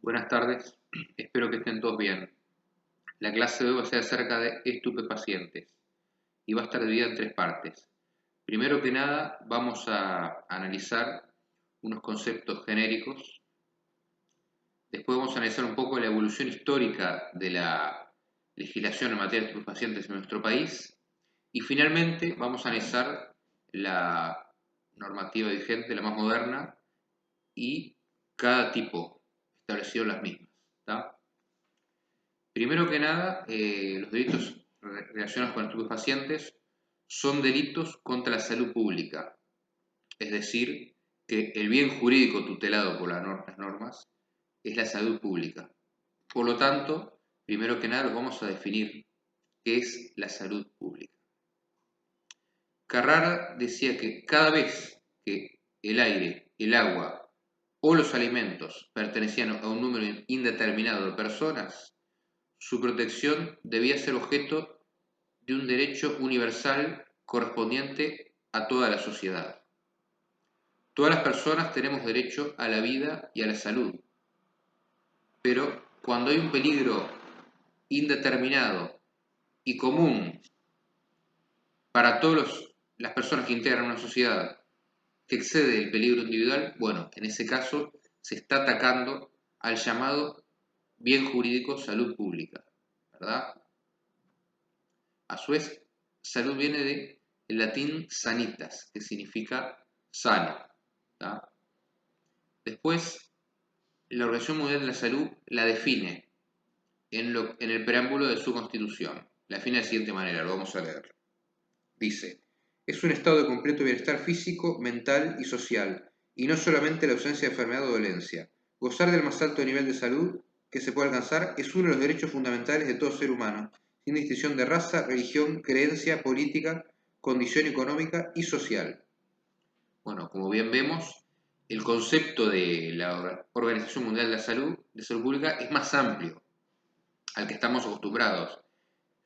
Buenas tardes, espero que estén todos bien. La clase de hoy va a ser acerca de estupefacientes y va a estar dividida en tres partes. Primero que nada, vamos a analizar unos conceptos genéricos. Después vamos a analizar un poco la evolución histórica de la legislación en materia de estupefacientes en nuestro país. Y finalmente vamos a analizar la normativa vigente, la más moderna, y cada tipo establecido en las mismas. ¿Tá? Primero que nada, los delitos relacionados con estupefacientes son delitos contra la salud pública, es decir, que el bien jurídico tutelado por las normas es la salud pública. Por lo tanto, primero que nada, los vamos a definir qué es la salud pública. Carrara decía que cada vez que el aire, el agua o los alimentos pertenecían a un número indeterminado de personas, su protección debía ser objeto de un derecho universal correspondiente a toda la sociedad. Todas las personas tenemos derecho a la vida y a la salud, pero cuando hay un peligro indeterminado y común para todas las personas que integran una sociedad que excede el peligro individual, bueno, en ese caso se está atacando al llamado bien jurídico salud pública, ¿verdad? A su vez, salud viene del latín sanitas, que significa sano. ¿Tá? Después, la Organización Mundial de la Salud la define en el preámbulo de su constitución. La define de la siguiente manera, lo vamos a leer. Dice, es un estado de completo bienestar físico, mental y social, y no solamente la ausencia de enfermedad o dolencia. Gozar del más alto nivel de salud que se puede alcanzar es uno de los derechos fundamentales de todo ser humano, sin distinción de raza, religión, creencia, política, condición económica y social. Bueno, como bien vemos, el concepto de la Organización Mundial de Salud Pública, es más amplio al que estamos acostumbrados.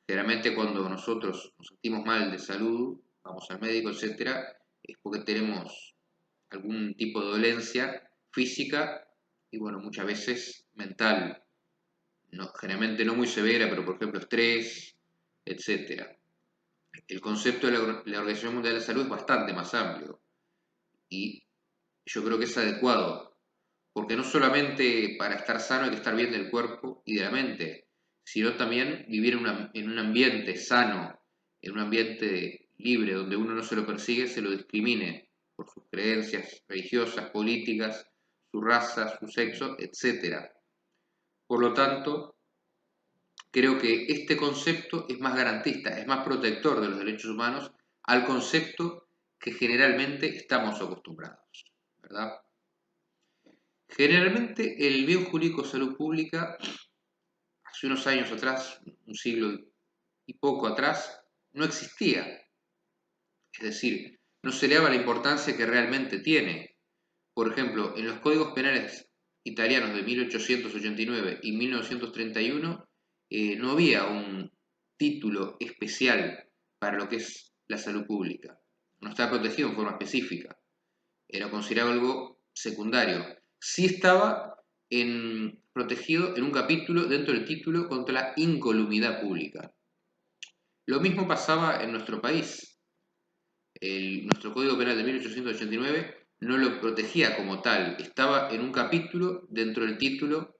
Generalmente cuando nosotros nos sentimos mal de salud, vamos al médico, etcétera, es porque tenemos algún tipo de dolencia física y bueno, muchas veces mental, generalmente no muy severa, pero por ejemplo estrés, etcétera. El concepto de la Organización Mundial de la Salud es bastante más amplio y yo creo que es adecuado, porque no solamente para estar sano hay que estar bien del cuerpo y de la mente, sino también vivir en un ambiente sano, en un ambiente libre, donde uno no se lo persigue, se lo discrimine por sus creencias religiosas, políticas, su raza, su sexo, etc. Por lo tanto, creo que este concepto es más garantista, es más protector de los derechos humanos al concepto que generalmente estamos acostumbrados, ¿verdad? Generalmente el bien jurídico de salud pública, hace unos años atrás, un siglo y poco atrás, no existía. Es decir, no se le daba la importancia que realmente tiene. Por ejemplo, en los códigos penales italianos de 1889 y 1931 no había un título especial para lo que es la salud pública. No estaba protegido en forma específica. Era considerado algo secundario. Sí estaba protegido en un capítulo dentro del título contra la incolumidad pública. Lo mismo pasaba en nuestro país. Nuestro Código Penal de 1889 no lo protegía como tal, estaba en un capítulo dentro del título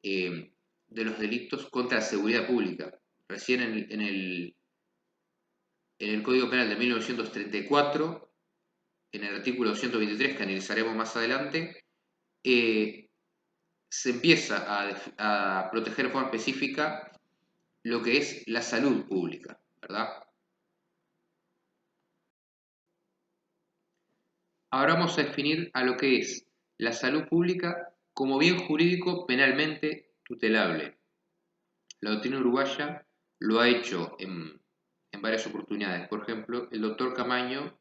de los delitos contra la seguridad pública. Recién en el Código Penal de 1934, en el artículo 223, que analizaremos más adelante, se empieza a proteger de forma específica lo que es la salud pública, ¿verdad? Ahora vamos a definir a lo que es la salud pública como bien jurídico penalmente tutelable. La doctrina uruguaya lo ha hecho en varias oportunidades. Por ejemplo, el doctor Camaño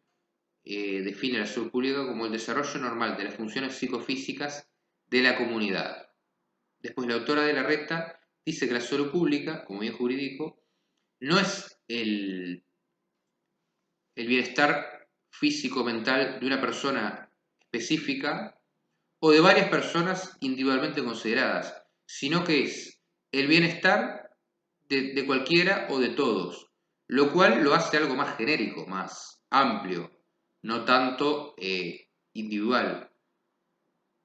define la salud pública como el desarrollo normal de las funciones psicofísicas de la comunidad. Después la autora de la Reta dice que la salud pública, como bien jurídico, no es el bienestar físico-mental de una persona específica o de varias personas individualmente consideradas, sino que es el bienestar de cualquiera o de todos, lo cual lo hace algo más genérico, más amplio, no tanto individual.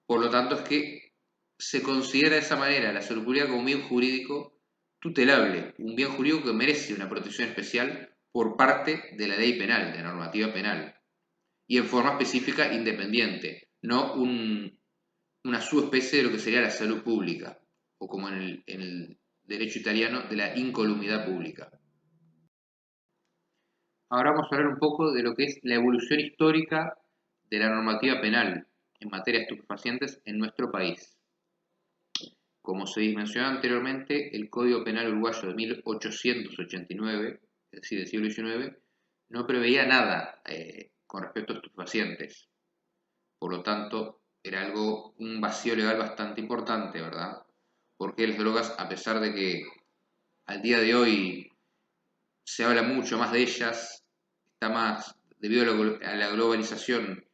Por lo tanto, es que se considera de esa manera la salud pública como un bien jurídico tutelable, un bien jurídico que merece una protección especial por parte de la ley penal, de la normativa penal, y en forma específica independiente, no una subespecie de lo que sería la salud pública, o como en el derecho italiano, de la incolumidad pública. Ahora vamos a hablar un poco de lo que es la evolución histórica de la normativa penal en materia de estupefacientes en nuestro país. Como se mencionó anteriormente, el Código Penal uruguayo de 1889, es decir, del siglo XIX, no preveía nada con respecto a estupefacientes. Por lo tanto, era un vacío legal bastante importante, ¿verdad? Porque las drogas, a pesar de que al día de hoy se habla mucho más de ellas, está más, debido a la globalización,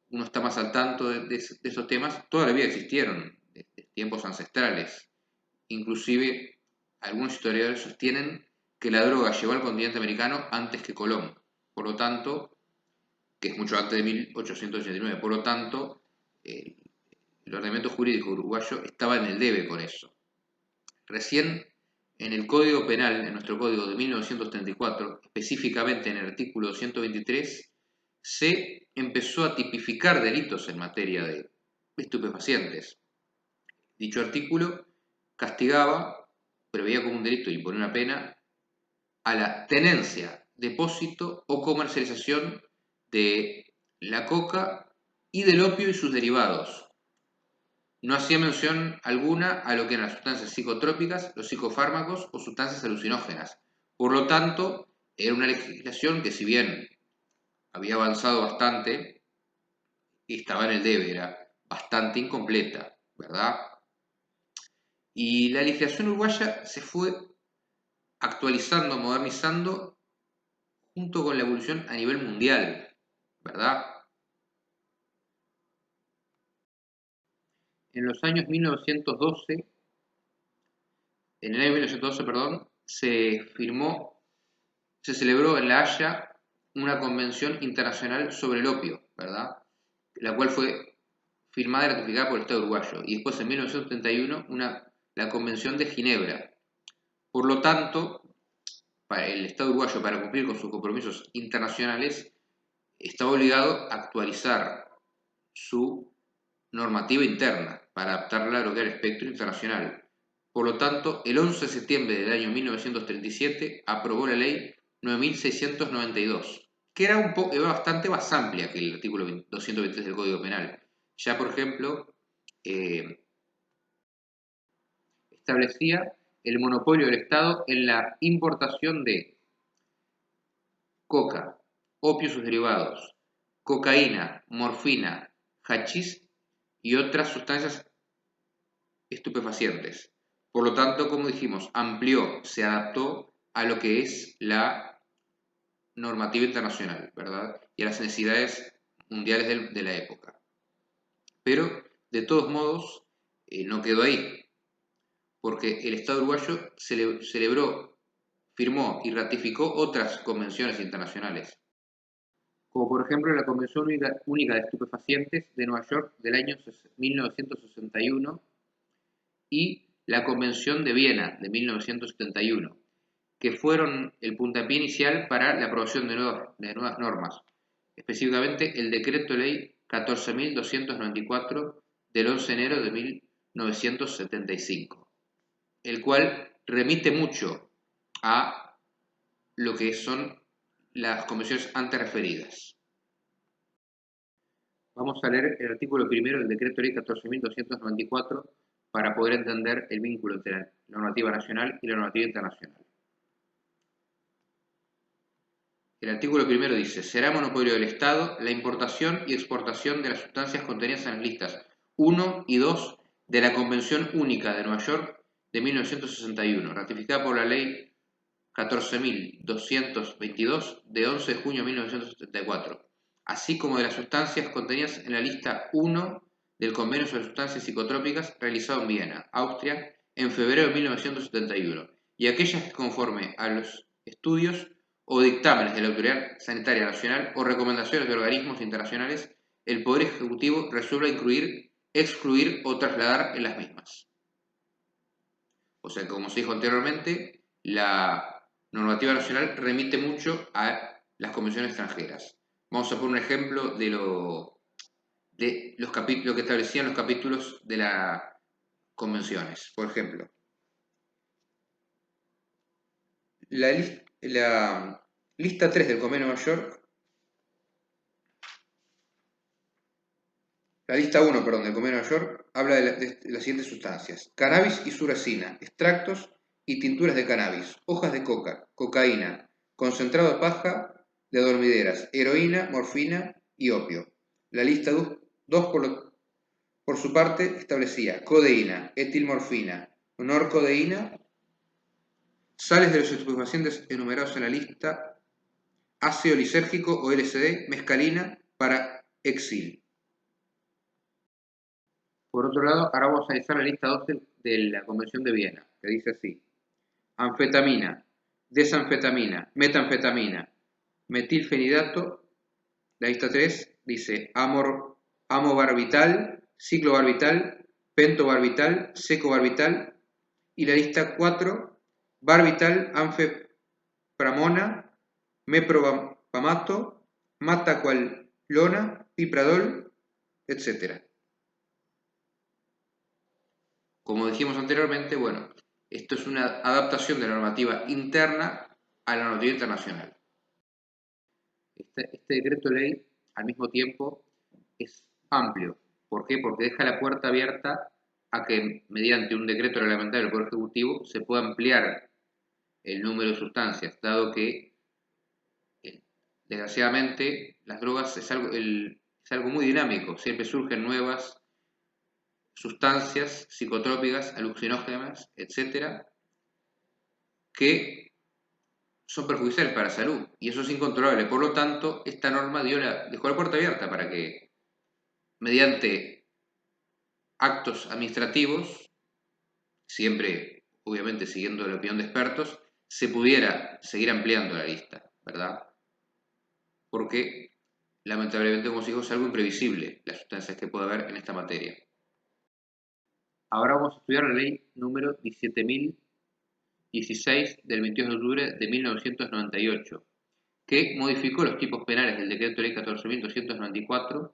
uno está más al tanto de esos temas, toda la vida existieron, desde tiempos ancestrales. Inclusive, algunos historiadores sostienen que la droga llegó al continente americano antes que Colón, por lo tanto, que es mucho antes de 1889, por lo tanto, el ordenamiento jurídico uruguayo estaba en el debe con eso. Recién en el Código Penal, en nuestro Código de 1934, específicamente en el artículo 123, se empezó a tipificar delitos en materia de estupefacientes. Dicho artículo castigaba, preveía como un delito y imponía una pena a la tenencia, depósito o comercialización de la coca y del opio y sus derivados. No hacía mención alguna a lo que eran las sustancias psicotrópicas, los psicofármacos o sustancias alucinógenas. Por lo tanto, era una legislación que, si bien había avanzado bastante, estaba en el debe, era bastante incompleta, ¿verdad? Y la legislación uruguaya se fue actualizando, modernizando junto con la evolución a nivel mundial, ¿verdad? En los años 1912, en el año 1912, perdón, se celebró en La Haya una convención internacional sobre el opio, ¿verdad? La cual fue firmada y ratificada por el Estado uruguayo. Y después, en 1971, la Convención de Ginebra. Por lo tanto, el Estado uruguayo, para cumplir con sus compromisos internacionales, está obligado a actualizar su normativa interna para adaptarla a lo que era el espectro internacional. Por lo tanto, el 11 de septiembre del año 1937 aprobó la ley 9692, que era bastante más amplia que el artículo 223 del Código Penal. Ya, por ejemplo, establecía el monopolio del Estado en la importación de coca, opio y sus derivados, cocaína, morfina, hachís y otras sustancias estupefacientes. Por lo tanto, como dijimos, amplió, se adaptó a lo que es la normativa internacional, ¿verdad? Y a las necesidades mundiales de la época. Pero, de todos modos, no quedó ahí, porque el Estado uruguayo celebró, firmó y ratificó otras convenciones internacionales, como por ejemplo la Convención Única de Estupefacientes de Nueva York del año 1961 y la Convención de Viena de 1971, que fueron el puntapié inicial para la aprobación de nuevas normas, específicamente el Decreto Ley 14.294 del 11 de enero de 1975, el cual remite mucho a lo que son las convenciones antes referidas. Vamos a leer el artículo primero del Decreto Ley 14.294 para poder entender el vínculo entre la normativa nacional y la normativa internacional. El artículo primero dice: será monopolio del Estado la importación y exportación de las sustancias contenidas en las listas 1 y 2 de la Convención Única de Nueva York de 1961, ratificada por la Ley 14.222 de 11 de junio de 1974, así como de las sustancias contenidas en la lista 1 del Convenio sobre Sustancias Psicotrópicas realizado en Viena, Austria, en febrero de 1971, y aquellas que conforme a los estudios o dictámenes de la Autoridad Sanitaria Nacional o recomendaciones de organismos internacionales, el Poder Ejecutivo resuelva incluir, excluir o trasladar en las mismas. O sea, como se dijo anteriormente, la normativa nacional remite mucho a las convenciones extranjeras. Vamos a poner un ejemplo de lo que establecían los capítulos de las convenciones. Por ejemplo, la lista 3 del Convenio Mayor, la lista 1, perdón, del Convenio Mayor, habla de las siguientes sustancias: cannabis y su resina, extractos y tinturas de cannabis, hojas de coca, cocaína, concentrado de paja de adormideras, heroína, morfina y opio. La lista 2, por su parte, establecía codeína, etilmorfina, norcodeína, sales de los estupefacientes enumerados en la lista, ácido lisérgico o LSD, mescalina para exil. Por otro lado, ahora vamos a analizar la lista 12 de la Convención de Viena, que dice así: anfetamina, desanfetamina, metanfetamina, metilfenidato. La lista 3 dice amobarbital, ciclobarbital, pentobarbital, secobarbital. Y la lista 4, barbital, anfepramona, mepropamato, mataqualona, pipradol, etc. Como dijimos anteriormente, bueno, esto es una adaptación de la normativa interna a la normativa internacional. Este decreto ley, al mismo tiempo, es amplio. ¿Por qué? Porque deja la puerta abierta a que, mediante un decreto reglamentario del Poder Ejecutivo, se pueda ampliar el número de sustancias, dado que, desgraciadamente, las drogas es algo muy dinámico. Siempre surgen nuevas sustancias psicotrópicas, alucinógenas, etcétera, que son perjudiciales para la salud, y eso es incontrolable. Por lo tanto, esta norma dejó la puerta abierta para que, mediante actos administrativos, siempre obviamente siguiendo la opinión de expertos, se pudiera seguir ampliando la lista, ¿verdad? Porque, lamentablemente, como os digo, es algo imprevisible las sustancias que puede haber en esta materia. Ahora vamos a estudiar la ley número 17.016 del 22 de octubre de 1998, que modificó los tipos penales del decreto ley 14.294,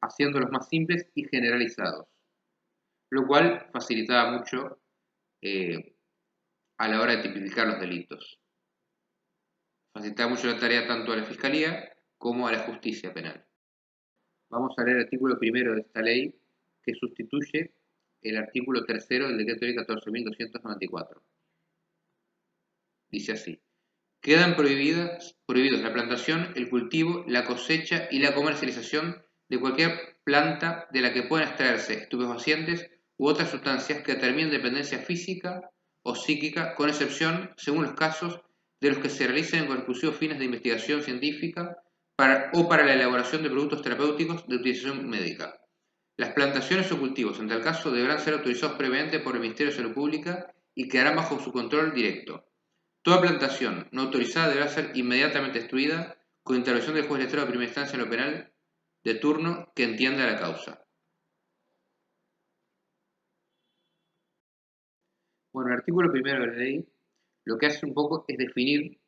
haciéndolos más simples y generalizados, lo cual facilitaba mucho a la hora de tipificar los delitos. Facilitaba mucho la tarea tanto a la Fiscalía como a la justicia penal. Vamos a leer el artículo primero de esta ley, que sustituye el artículo tercero del decreto ley 14.294. Dice así: quedan prohibidos la plantación, el cultivo, la cosecha y la comercialización de cualquier planta de la que puedan extraerse estupefacientes u otras sustancias que determinen dependencia física o psíquica, con excepción, según los casos, de los que se realicen con exclusivos fines de investigación científica o para la elaboración de productos terapéuticos de utilización médica. Las plantaciones o cultivos, en tal caso, deberán ser autorizados previamente por el Ministerio de Salud Pública y quedarán bajo su control directo. Toda plantación no autorizada deberá ser inmediatamente destruida con intervención del juez letrado de primera instancia en lo penal de turno que entienda la causa. Bueno, el artículo primero de la ley lo que hace un poco es definir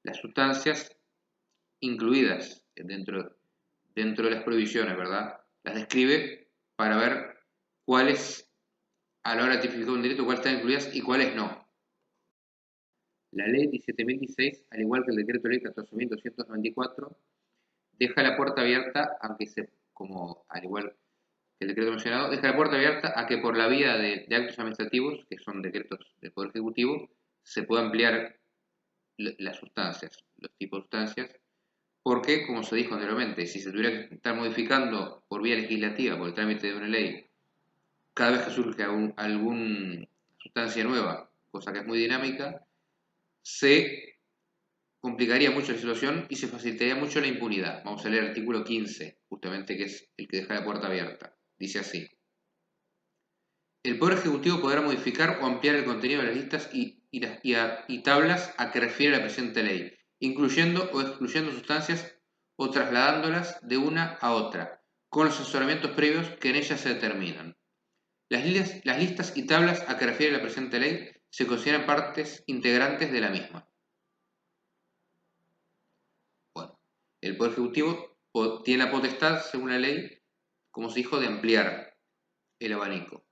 las sustancias incluidas dentro de las prohibiciones, ¿verdad? Las describe para ver cuáles, a la hora de tipificar un delito, cuáles están incluidas y cuáles no. La ley 17.016, al igual que el decreto ley 14.294, deja la puerta abierta a que al igual que el decreto mencionado, deja la puerta abierta a que por la vía de actos administrativos, que son decretos del Poder Ejecutivo, se pueda ampliar las sustancias, los tipos de sustancias, porque, como se dijo anteriormente, si se tuviera que estar modificando por vía legislativa, por el trámite de una ley, cada vez que surge alguna sustancia nueva, cosa que es muy dinámica, se complicaría mucho la situación y se facilitaría mucho la impunidad. Vamos a leer el artículo 15, justamente, que es el que deja la puerta abierta. Dice así: el Poder Ejecutivo podrá modificar o ampliar el contenido de las listas y tablas a que refiere la presente ley, incluyendo o excluyendo sustancias o trasladándolas de una a otra, con los asesoramientos previos que en ellas se determinan. Las listas y tablas a que refiere la presente ley se consideran partes integrantes de la misma. Bueno, el Poder Ejecutivo tiene la potestad, según la ley, como se dijo, de ampliar el abanico.